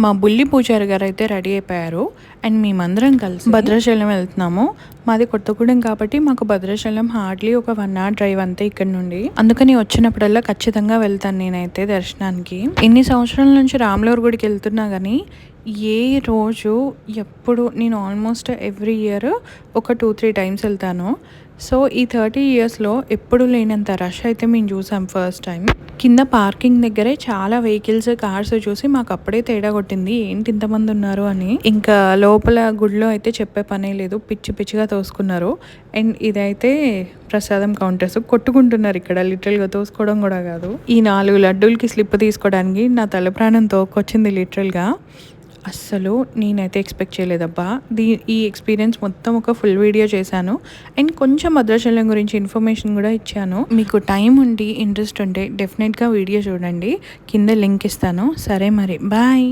మా బుల్లి పూజారి గారు అయితే రెడీ అయిపోయారు అండ్ మేమందరం కలిసి భద్రాచలం వెళ్తున్నాము. మాది కొత్తగూడెం కాబట్టి మాకు భద్రాచలం హార్డ్లీ ఒక 1 hour డ్రైవ్ అంతే ఇక్కడ నుండి. అందుకని వచ్చినప్పుడల్లా ఖచ్చితంగా వెళ్తాను నేనైతే దర్శనానికి. ఇన్ని సంవత్సరాల నుంచి రాములవారి గుడికి వెళ్తున్నా కానీ ఏ రోజు ఎప్పుడు నేను ఆల్మోస్ట్ ఎవ్రీ ఇయర్ ఒక 2-3 times వెళ్తాను. సో ఈ 30 yearsలో ఎప్పుడు లేనంత రష్ అయితే మేము చూసాం ఫస్ట్ టైం. కింద పార్కింగ్ దగ్గరే చాలా వెహికల్స్, కార్స్ చూసి మాకు అప్పుడే తేడా కొట్టింది, ఏంటి ఇంతమంది ఉన్నారు అని. ఇంకా లోపల గుడిలో అయితే చెప్పే పనే లేదు, పిచ్చి పిచ్చిగా తోసుకున్నారు. అండ్ ఇదైతే ప్రసాదం కౌంటర్స్ కొట్టుకుంటున్నారు ఇక్కడ, లిటరల్గా తోసుకోవడం కూడా కాదు. ఈ 4 లడ్డూలకి స్లిప్ తీసుకోవడానికి నా తల ప్రాణం తోకొచ్చింది లిటరల్గా. అస్సలు నేనైతే ఎక్స్పెక్ట్ చేయలేదబ్బా. ఈ ఎక్స్పీరియన్స్ మొత్తం ఒక ఫుల్ వీడియో చేశాను అండ్ కొంచెం భద్రాచలం గురించి ఇన్ఫర్మేషన్ కూడా ఇచ్చాను. మీకు టైం ఉండి ఇంట్రెస్ట్ ఉంటే డెఫినెట్గా వీడియో చూడండి, కింద లింక్ ఇస్తాను. సరే మరి బాయ్.